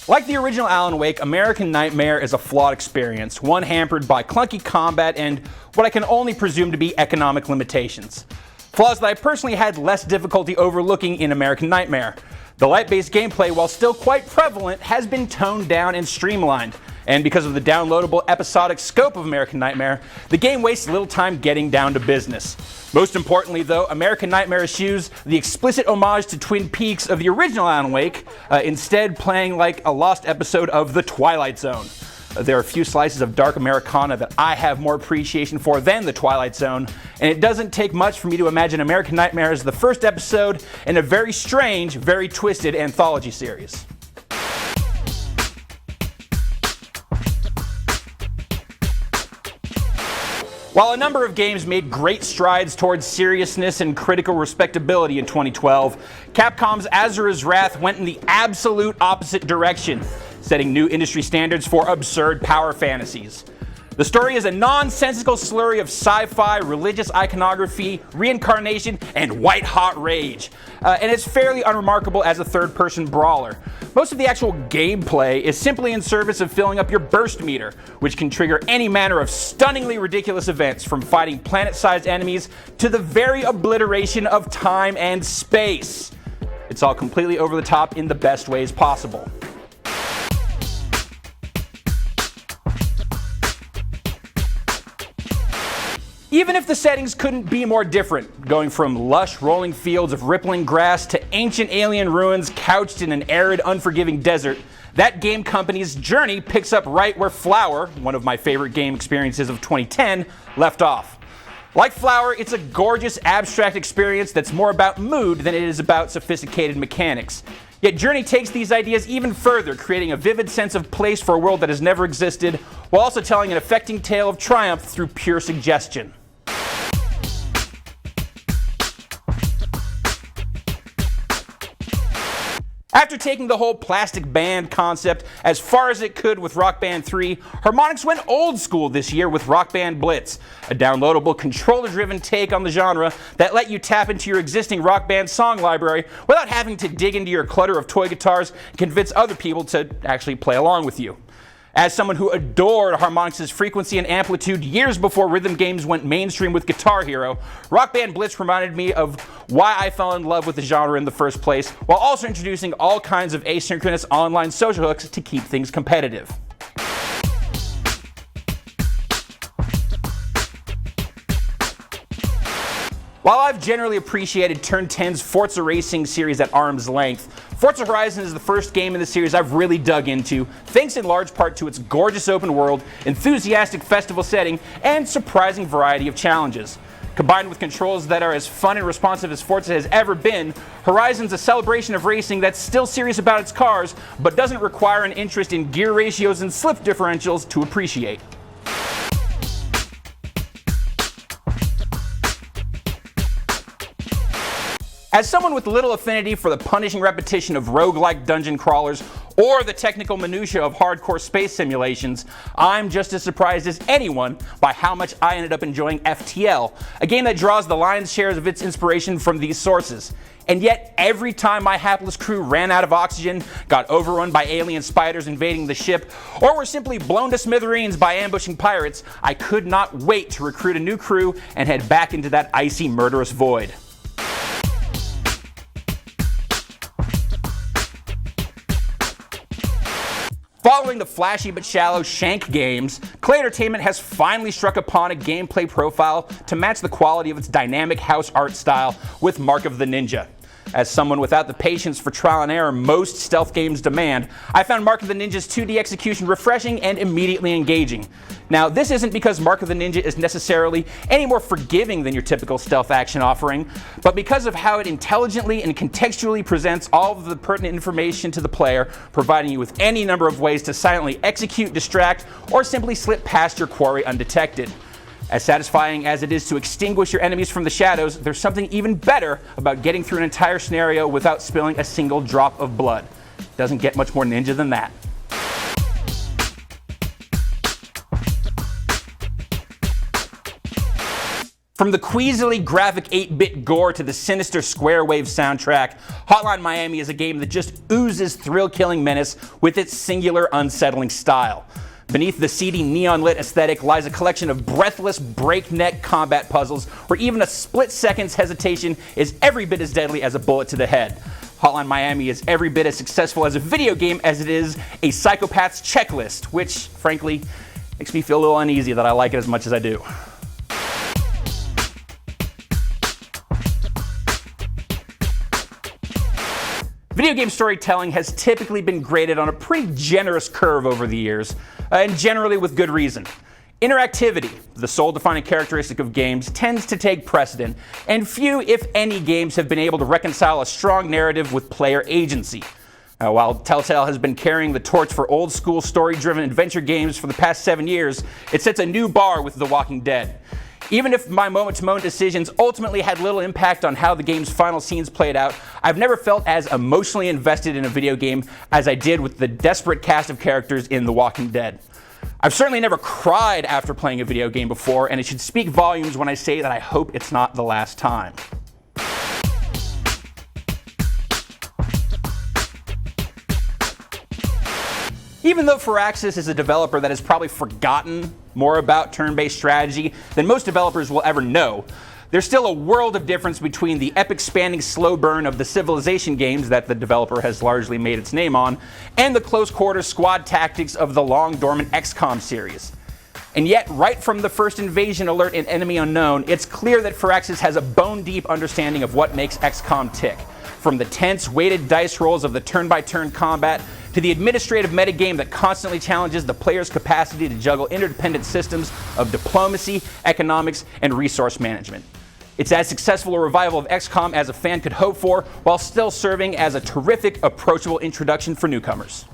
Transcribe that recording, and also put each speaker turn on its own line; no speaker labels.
Like the original Alan Wake, American Nightmare is a flawed experience, one hampered by clunky combat and what I can only presume to be economic limitations. Flaws that I personally had less difficulty overlooking in American Nightmare. The light-based gameplay, while still quite prevalent, has been toned down and streamlined. And because of the downloadable episodic scope of American Nightmare, the game wastes little time getting down to business. Most importantly, though, American Nightmare eschews the explicit homage to Twin Peaks of the original Alan Wake, instead playing like a lost episode of The Twilight Zone. There are a few slices of dark Americana that I have more appreciation for than The Twilight Zone, and it doesn't take much for me to imagine American Nightmare as the first episode in a very strange, very twisted anthology series. While a number of games made great strides towards seriousness and critical respectability in 2012, Capcom's Asura's Wrath went in the absolute opposite direction, setting new industry standards for absurd power fantasies. The story is a nonsensical slurry of sci-fi, religious iconography, reincarnation, and white-hot rage. And it's fairly unremarkable as a third-person brawler. Most of the actual gameplay is simply in service of filling up your burst meter, which can trigger any manner of stunningly ridiculous events, from fighting planet-sized enemies to the very obliteration of time and space. It's all completely over the top in the best ways possible. Even if the settings couldn't be more different, going from lush rolling fields of rippling grass to ancient alien ruins couched in an arid, unforgiving desert, that game company's journey picks up right where Flower, one of my favorite game experiences of 2010, left off. Like Flower, it's a gorgeous, abstract experience that's more about mood than it is about sophisticated mechanics. Yet Journey takes these ideas even further, creating a vivid sense of place for a world that has never existed, while also telling an affecting tale of triumph through pure suggestion. After taking the whole plastic band concept as far as it could with Rock Band 3, Harmonix went old school this year with Rock Band Blitz, a downloadable, controller-driven take on the genre that let you tap into your existing Rock Band song library without having to dig into your clutter of toy guitars and convince other people to actually play along with you. As someone who adored Harmonix's frequency and amplitude years before rhythm games went mainstream with Guitar Hero, Rock Band Blitz reminded me of why I fell in love with the genre in the first place, while also introducing all kinds of asynchronous online social hooks to keep things competitive. While I've generally appreciated Turn 10's Forza Racing series at arm's length, Forza Horizon is the first game in the series I've really dug into, thanks in large part to its gorgeous open world, enthusiastic festival setting, and surprising variety of challenges. Combined with controls that are as fun and responsive as Forza has ever been, Horizon's a celebration of racing that's still serious about its cars, but doesn't require an interest in gear ratios and slip differentials to appreciate. As someone with little affinity for the punishing repetition of roguelike dungeon crawlers or the technical minutiae of hardcore space simulations, I'm just as surprised as anyone by how much I ended up enjoying FTL, a game that draws the lion's share of its inspiration from these sources. And yet, every time my hapless crew ran out of oxygen, got overrun by alien spiders invading the ship, or were simply blown to smithereens by ambushing pirates, I could not wait to recruit a new crew and head back into that icy, murderous void. Following the flashy but shallow Shank games, Clay Entertainment has finally struck upon a gameplay profile to match the quality of its dynamic house art style with Mark of the Ninja. As someone without the patience for trial and error most stealth games demand, I found Mark of the Ninja's 2D execution refreshing and immediately engaging. Now, this isn't because Mark of the Ninja is necessarily any more forgiving than your typical stealth action offering, but because of how it intelligently and contextually presents all of the pertinent information to the player, providing you with any number of ways to silently execute, distract, or simply slip past your quarry undetected. As satisfying as it is to extinguish your enemies from the shadows, there's something even better about getting through an entire scenario without spilling a single drop of blood. Doesn't get much more ninja than that. From the queasily graphic 8-bit gore to the sinister square wave soundtrack, Hotline Miami is a game that just oozes thrill-killing menace with its singular, unsettling style. Beneath the seedy, neon-lit aesthetic lies a collection of breathless, breakneck combat puzzles where even a split second's hesitation is every bit as deadly as a bullet to the head. Hotline Miami is every bit as successful as a video game as it is a psychopath's checklist, which, frankly, makes me feel a little uneasy that I like it as much as I do. Video game storytelling has typically been graded on a pretty generous curve over the years, and generally with good reason. Interactivity, the sole defining characteristic of games, tends to take precedent, and few, if any, games have been able to reconcile a strong narrative with player agency. While Telltale has been carrying the torch for old-school story-driven adventure games for the past 7 years, it sets a new bar with The Walking Dead. Even if my moment-to-moment decisions ultimately had little impact on how the game's final scenes played out, I've never felt as emotionally invested in a video game as I did with the desperate cast of characters in The Walking Dead. I've certainly never cried after playing a video game before, and it should speak volumes when I say that I hope it's not the last time. Even though Firaxis is a developer that has probably forgotten more about turn-based strategy than most developers will ever know, there's still a world of difference between the epic-spanning slow burn of the Civilization games that the developer has largely made its name on, and the close-quarter squad tactics of the long-dormant XCOM series. And yet, right from the first invasion alert in Enemy Unknown, it's clear that Firaxis has a bone-deep understanding of what makes XCOM tick. From the tense, weighted dice rolls of the turn-by-turn combat to the administrative metagame that constantly challenges the player's capacity to juggle interdependent systems of diplomacy, economics, and resource management. It's as successful a revival of XCOM as a fan could hope for, while still serving as a terrific, approachable introduction for newcomers.